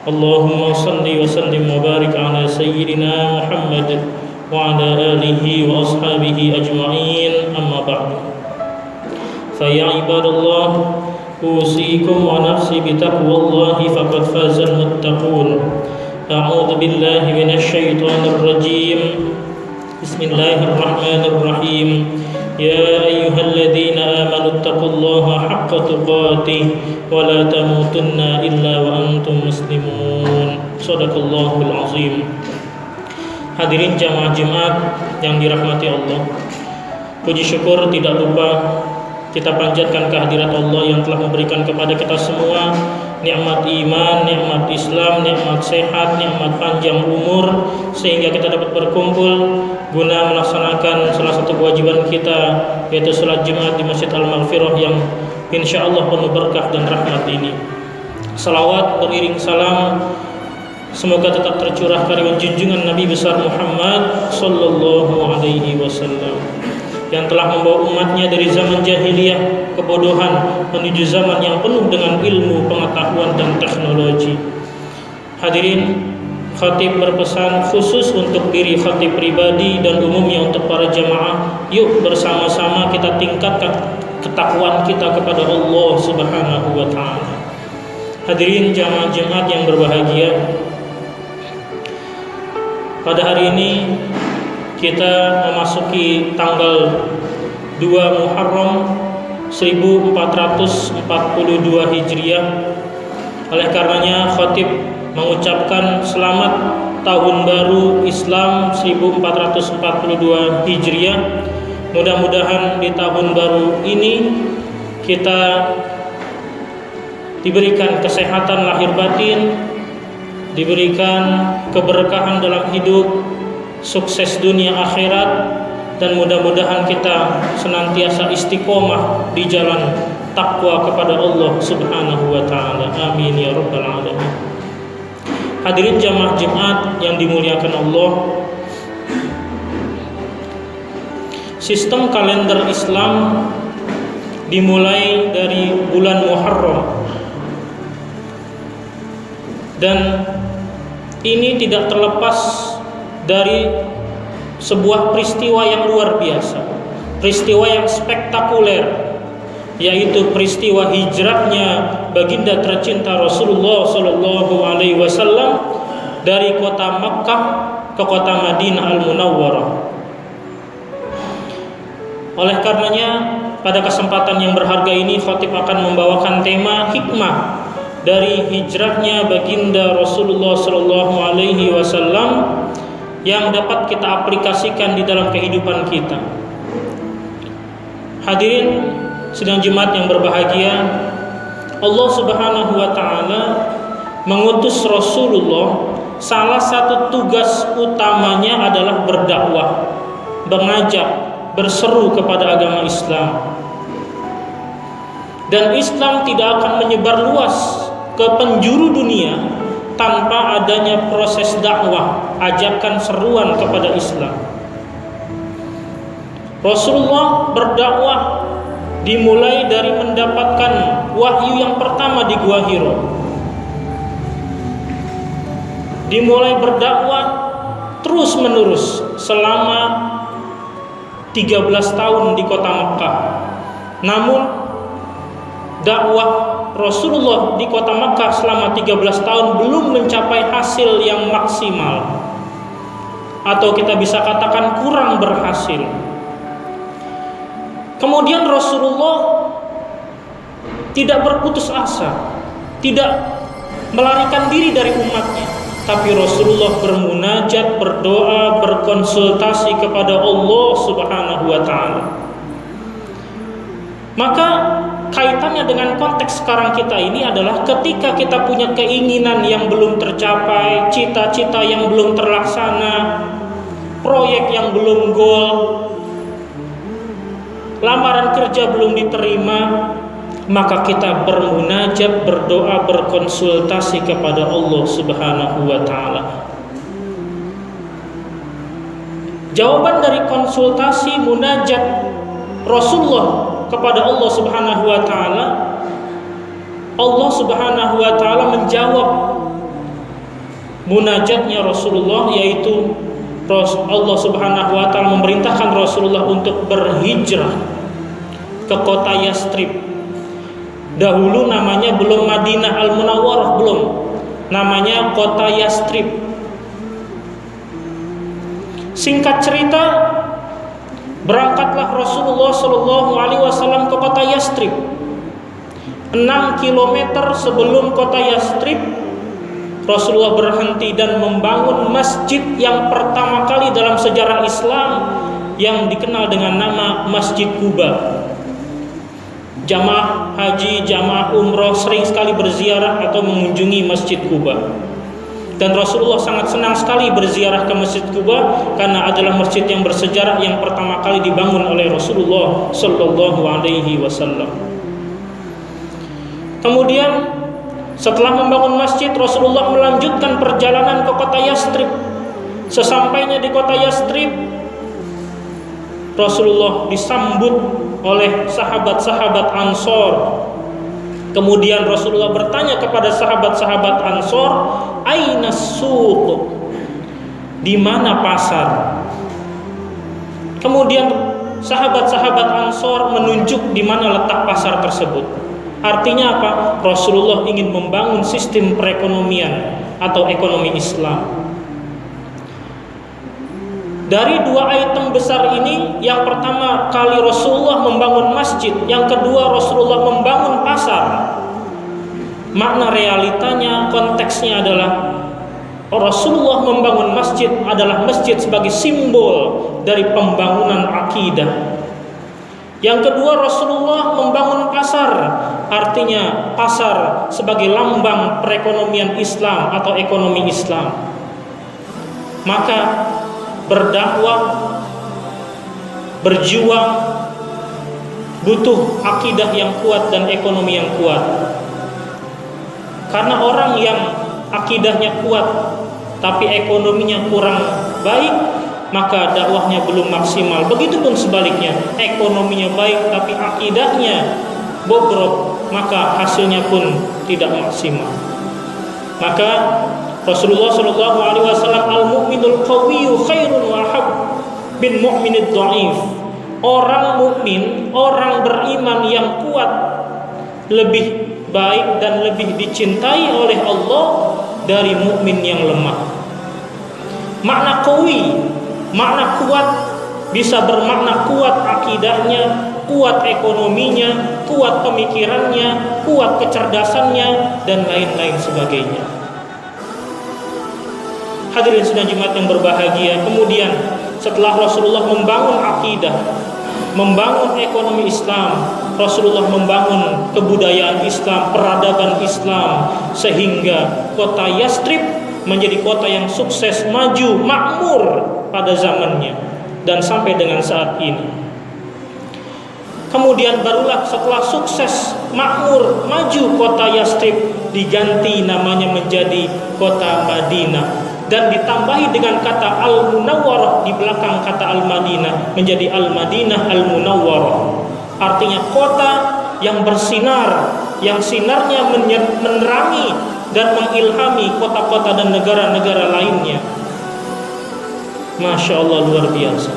Allahumma salli wa sallim wa barik ala sayyidina Muhammad wa ala alihi wa ashabihi ajma'in, amma ba'du. Fa ya ibadallah, usikum wa nafsi bi taqwallahi faqad fazal muttaqun. A'udzu billahi minasy syaithanir rajim. Bismillahirrahmanirrahim. Ya ayyuhalladzina amanu taqullaha haqqa tuqatih wa la tamutunna illa wa antum muslimun. Shadaqallahul azim. Hadirin jamaah Jumat yang dirahmati Allah, puji syukur tidak lupa kita panjatkan kehadirat Allah yang telah memberikan kepada kita semua nikmat iman, nikmat Islam, nikmat sehat, nikmat panjang umur, sehingga kita dapat berkumpul guna melaksanakan salah satu kewajiban kita, yaitu salat Jumat di Masjid Al-Maghfirah yang insya Allah penuh berkah dan rahmat ini. Salawat beriring salam semoga tetap tercurah karena junjungan Nabi besar Muhammad sallallahu alaihi wasallam yang telah membawa umatnya dari zaman jahiliyah kebodohan menuju zaman yang penuh dengan ilmu, pengetahuan dan teknologi. Hadirin, khatib berpesan khusus untuk diri khatib pribadi dan umumnya untuk para jamaah, yuk bersama-sama kita tingkatkan ketakwaan kita kepada Allah Subhanahu wa taala. Hadirin jamaah Jumat yang berbahagia, pada hari ini kita memasuki tanggal 2 Muharram 1442 Hijriah. Oleh karenanya khatib mengucapkan selamat tahun baru Islam 1442 Hijriah. Mudah-mudahan di tahun baru ini kita diberikan kesehatan lahir batin, diberikan keberkahan dalam hidup, sukses dunia akhirat, dan mudah-mudahan kita senantiasa istiqomah di jalan takwa kepada Allah Subhanahu wa taala. Amin ya rabbal alamin. Hadirin jamaah Jumat yang dimuliakan Allah, sistem kalender Islam dimulai dari bulan Muharram, dan ini tidak terlepas dari sebuah peristiwa yang luar biasa, peristiwa yang spektakuler, yaitu peristiwa hijrahnya baginda tercinta Rasulullah Shallallahu Alaihi Wasallam dari kota Makkah ke kota Madinah Al-Munawwarah. Oleh karenanya pada kesempatan yang berharga ini khatib akan membawakan tema hikmah dari hijrahnya baginda Rasulullah Shallallahu Alaihi Wasallam yang dapat kita aplikasikan di dalam kehidupan kita. Hadirin sidang Jumat yang berbahagia, Allah Subhanahu wa taala mengutus Rasulullah, salah satu tugas utamanya adalah berdakwah, mengajak, berseru kepada agama Islam. Dan Islam tidak akan menyebar luas ke penjuru dunia tanpa adanya proses dakwah, ajakan seruan kepada Islam. Rasulullah berdakwah dimulai dari mendapatkan wahyu yang pertama di Gua Hiro. Dimulai berdakwah terus menerus selama 13 tahun di kota Makkah. Namun dakwah Rasulullah di kota Makkah selama 13 tahun belum mencapai hasil yang maksimal, atau kita bisa katakan kurang berhasil. Kemudian Rasulullah tidak berputus asa, tidak melarikan diri dari umatnya, tapi Rasulullah bermunajat, berdoa, berkonsultasi kepada Allah Subhanahu wa taala. Maka kaitannya dengan konteks sekarang kita ini adalah ketika kita punya keinginan yang belum tercapai, cita-cita yang belum terlaksana, proyek yang belum goal, lamaran kerja belum diterima, maka kita bermunajat, berdoa, berkonsultasi kepada Allah Subhanahu wa taala. Jawaban dari konsultasi munajat Rasulullah kepada Allah Subhanahu wa taala, Allah Subhanahu wa taala menjawab munajatnya Rasulullah, yaitu Allah Subhanahu wa taala memerintahkan Rasulullah untuk berhijrah ke kota Yastrib. Dahulu namanya belum Madinah Al-Munawwarah, belum. Namanya kota Yastrib. Singkat cerita, berangkatlah Rasulullah Shallallahu alaihi wasallam ke kota Yastrib. 6 kilometer sebelum kota Yastrib, Rasulullah berhenti dan membangun masjid yang pertama kali dalam sejarah Islam yang dikenal dengan nama Masjid Quba. Jamaah haji, jamaah umroh sering sekali berziarah atau mengunjungi Masjid Quba. Dan Rasulullah sangat senang sekali berziarah ke Masjid Quba karena adalah masjid yang bersejarah yang pertama kali dibangun oleh Rasulullah Sallallahu Alaihi Wasallam. Kemudian setelah membangun masjid, Rasulullah melanjutkan perjalanan ke kota Yastrib. Sesampainya di kota Yastrib, Rasulullah disambut oleh sahabat-sahabat Ansor. Kemudian Rasulullah bertanya kepada sahabat-sahabat Ansor, "Aina suq?" Di mana pasar? Kemudian sahabat-sahabat Ansor menunjuk di mana letak pasar tersebut. Artinya apa? Rasulullah ingin membangun sistem perekonomian atau ekonomi Islam. Dari 2 item besar ini, yang pertama kali Rasulullah membangun masjid, yang kedua Rasulullah membangun pasar. Makna realitanya, konteksnya adalah Rasulullah membangun masjid adalah masjid sebagai simbol dari pembangunan akidah. Yang kedua, Rasulullah membangun pasar, artinya pasar sebagai lambang perekonomian Islam atau ekonomi Islam. Maka berdakwah, berjuang butuh akidah yang kuat dan ekonomi yang kuat. Karena orang yang akidahnya kuat tapi ekonominya kurang baik, maka dakwahnya belum maksimal. Begitupun sebaliknya, ekonominya baik tapi akidahnya bobrok, maka hasilnya pun tidak maksimal. Maka Rasulullah Shallallahu Alaihi Wasallam, al-mu'minul qawiyyu khairun wa ahab bin mu'minid dhaif. Orang mukmin, orang beriman yang kuat lebih baik dan lebih dicintai oleh Allah dari mukmin yang lemah. Makna qawi, makna kuat bisa bermakna kuat akidahnya, kuat ekonominya, kuat pemikirannya, kuat kecerdasannya, dan lain-lain sebagainya. Hadirin sidang Jumat yang berbahagia, kemudian setelah Rasulullah membangun akidah, membangun ekonomi Islam, Rasulullah membangun kebudayaan Islam, peradaban Islam, sehingga kota Yastrib menjadi kota yang sukses, maju, makmur pada zamannya dan sampai dengan saat ini. Kemudian barulah setelah sukses, makmur, maju kota Yastrib diganti namanya menjadi kota Madinah. Dan ditambahi dengan kata Al-Munawwarah di belakang kata Al-Madinah menjadi Al-Madinah Al-Munawwarah. Artinya kota yang bersinar, yang sinarnya menerangi dan mengilhami kota-kota dan negara-negara lainnya. Masya Allah, luar biasa.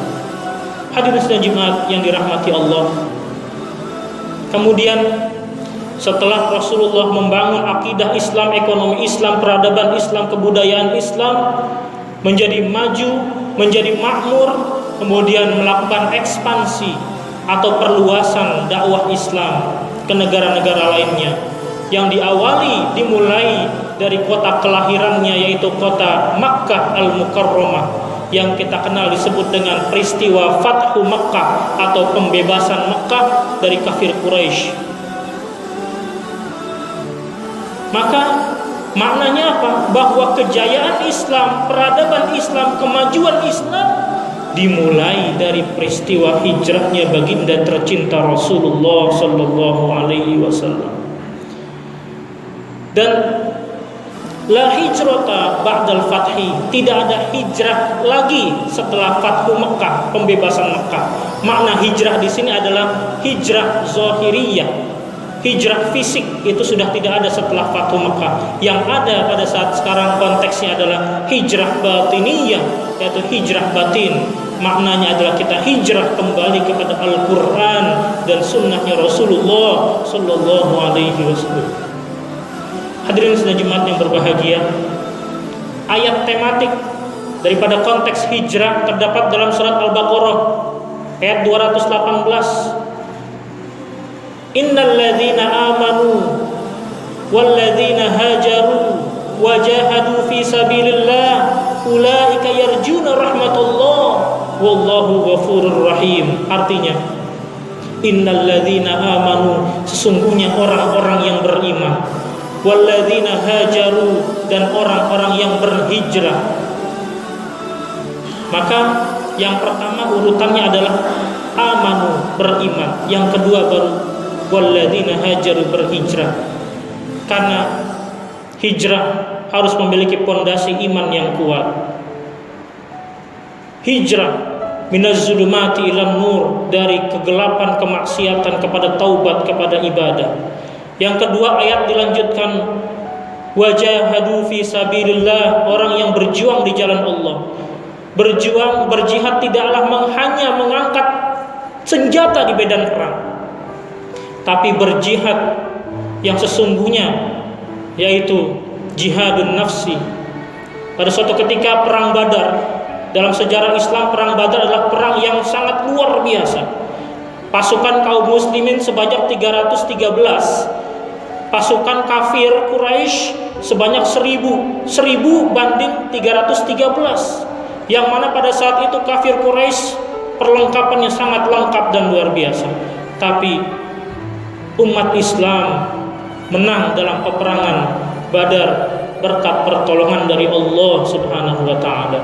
Hadirin sidang Jumat yang dirahmati Allah. Kemudian setelah Rasulullah membangun akidah Islam, ekonomi Islam, peradaban Islam, kebudayaan Islam menjadi maju, menjadi makmur, kemudian melakukan ekspansi atau perluasan dakwah Islam ke negara-negara lainnya yang dimulai dari kota kelahirannya, yaitu kota Makkah Al-Mukarramah yang kita kenal disebut dengan peristiwa Fathu Makkah atau pembebasan Makkah dari kafir Quraisy. Maka maknanya apa? Bahwa kejayaan Islam, peradaban Islam, kemajuan Islam dimulai dari peristiwa hijrahnya baginda tercinta Rasulullah Sallallahu Alaihi Wasallam. Dan la hijrata ba'dal fathi, tidak ada hijrah lagi setelah Fathu Mekah, pembebasan Mekah. Makna hijrah di sini adalah hijrah zahiriyah, hijrah fisik itu sudah tidak ada setelah Fathu Mekah. Yang ada pada saat sekarang konteksnya adalah hijrah batiniyah, yaitu hijrah batin. Maknanya adalah kita hijrah kembali kepada Al-Quran dan sunnahnya Rasulullah Sallallahu Alaihi Wasallam. Hadirin sidang Jumat yang berbahagia, ayat tematik daripada konteks hijrah terdapat dalam surat Al-Baqarah ayat 218. Innal ladzina amanu wal ladzina hajaru wajahadu fi sabilillah ulaika yarjuna rahmatullah wallahu ghafurur rahim. Artinya, innal ladzina amanu, sesungguhnya orang-orang yang beriman, wal ladzina hajaru, dan orang-orang yang berhijrah. Maka yang pertama urutannya adalah amanu, beriman. Yang kedua baru walladzina hajaru, berhijrah. Karena hijrah harus memiliki pondasi iman yang kuat. Hijrah minaz zulumati ilan nur, dari kegelapan kemaksiatan kepada taubat, kepada ibadah. Yang kedua ayat dilanjutkan wajahadu fi sabilillah, orang yang berjuang di jalan Allah. Berjuang, berjihad tidaklah hanya mengangkat senjata di medan perang, tapi berjihad yang sesungguhnya, yaitu jihadun nafsi. Pada suatu ketika perang Badar, dalam sejarah Islam perang Badar adalah perang yang sangat luar biasa. Pasukan kaum muslimin sebanyak 313, pasukan kafir Quraisy sebanyak 1000 banding 313. Yang mana pada saat itu kafir Quraisy perlengkapannya sangat lengkap dan luar biasa. Tapi umat Islam menang dalam peperangan Badar berkat pertolongan dari Allah Subhanahu wa taala.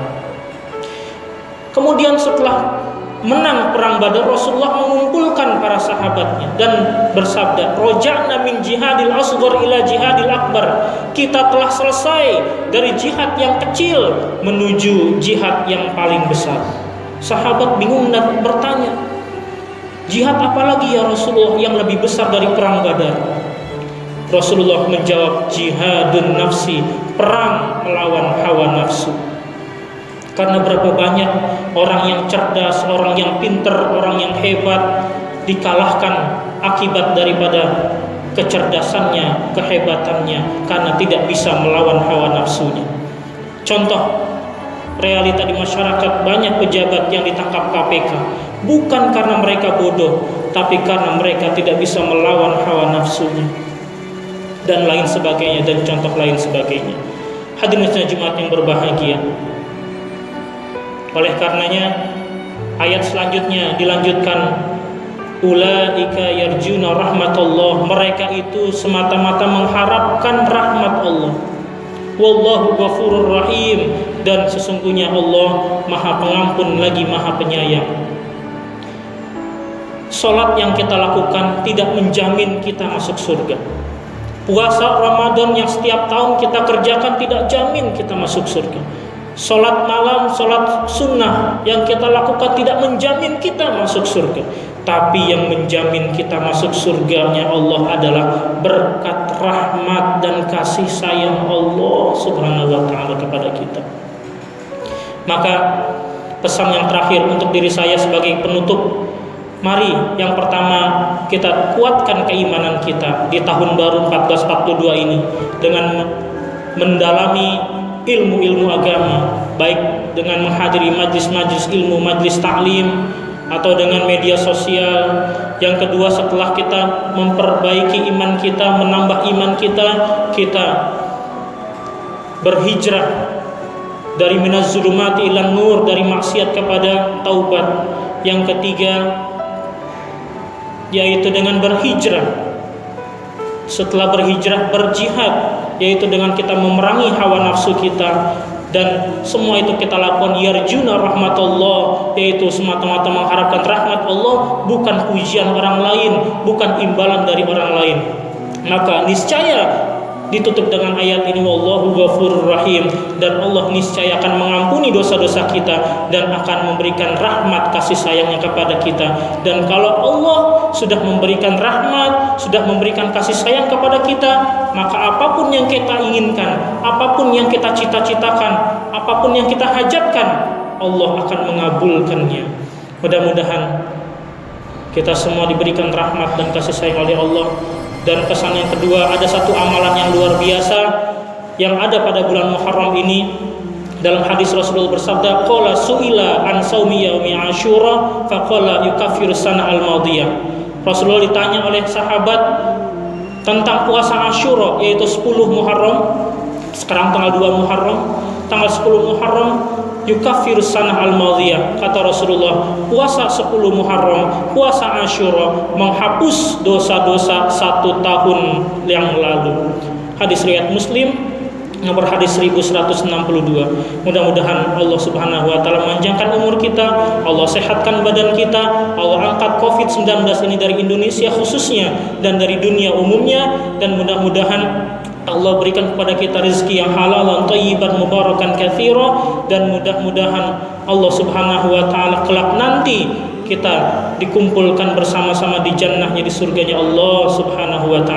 Kemudian setelah menang perang Badar, Rasulullah mengumpulkan para sahabatnya dan bersabda, "Roja'na min jihadil asghar ila jihadil akbar." Kita telah selesai dari jihad yang kecil menuju jihad yang paling besar. Sahabat bingung dan bertanya, "Jihad apa lagi ya Rasulullah yang lebih besar dari perang Badar?" Rasulullah menjawab, "Jihadun nafsi," perang melawan hawa nafsu. Karena berapa banyak orang yang cerdas, orang yang pintar, orang yang hebat dikalahkan akibat daripada kecerdasannya, kehebatannya, karena tidak bisa melawan hawa nafsunya. Contoh realita di masyarakat, banyak pejabat yang ditangkap KPK bukan karena mereka bodoh, tapi karena mereka tidak bisa melawan hawa nafsunya, dan lain sebagainya, dan contoh lain sebagainya. Hadirin Jumat yang berbahagia, oleh karenanya ayat selanjutnya dilanjutkan, ulaika yarjuna rahmatullah, mereka itu semata-mata mengharapkan rahmat Allah. Wallahu ghafurur rahim, dan sesungguhnya Allah Maha Pengampun lagi Maha Penyayang. Salat yang kita lakukan tidak menjamin kita masuk surga. Puasa Ramadan yang setiap tahun kita kerjakan tidak jamin kita masuk surga. Salat malam, salat sunnah yang kita lakukan tidak menjamin kita masuk surga. Tapi yang menjamin kita masuk surganya Allah adalah berkat rahmat dan kasih sayang Allah Subhanahu wa ta'ala kepada kita. Maka pesan yang terakhir untuk diri saya sebagai penutup, mari yang pertama kita kuatkan keimanan kita di tahun baru 1442 ini dengan mendalami ilmu-ilmu agama, baik dengan menghadiri majlis-majlis ilmu, majlis taklim, atau dengan media sosial. Yang kedua, setelah kita memperbaiki iman kita, menambah iman kita, kita berhijrah dari minaz zulumati ilan nur, dari maksiat kepada taubat. Yang ketiga, yaitu dengan berhijrah. Setelah berhijrah, berjihad, yaitu dengan kita memerangi hawa nafsu kita, dan semua itu kita lakukan yarjuna rahmatullah, yaitu semata-mata mengharapkan rahmat Allah, bukan pujian orang lain, bukan imbalan dari orang lain. Maka niscaya ditutup dengan ayat ini, wallahu ghafurur rahim, dan Allah niscaya akan mengampuni dosa-dosa kita dan akan memberikan rahmat kasih sayangnya kepada kita. Dan kalau Allah sudah memberikan rahmat, sudah memberikan kasih sayang kepada kita, maka apapun yang kita inginkan, apapun yang kita cita-citakan, apapun yang kita hajatkan, Allah akan mengabulkannya. Mudah-mudahan kita semua diberikan rahmat dan kasih sayang oleh Allah. Dan pesan yang kedua, ada satu amalan yang luar biasa yang ada pada bulan Muharram ini. Dalam hadis Rasulullah bersabda, qala su'ila an saumi yaumi Asyura faqala yukaffiru sana al-madiyah. Rasulullah ditanya oleh sahabat tentang puasa Asyura, yaitu 10 Muharram. Sekarang tanggal 2 Muharram, tanggal 10 Muharram, yukaffiru sana al-madiyah. Kata Rasulullah, puasa 10 Muharram, puasa Asyura menghapus dosa-dosa 1 tahun yang lalu. Hadis riwayat Muslim, nomor hadis 1162. Mudah-mudahan Allah Subhanahu wa taala memanjangkan umur kita, Allah sehatkan badan kita, Allah angkat Covid-19 ini dari Indonesia khususnya dan dari dunia umumnya, dan mudah-mudahan Allah berikan kepada kita rezeki yang halal dan thayyiban mubarakan katsira, dan mudah-mudahan Allah Subhanahu wa taala kelak nanti kita dikumpulkan bersama-sama di jannahnya, di surganya Allah Subhanahu wa taala.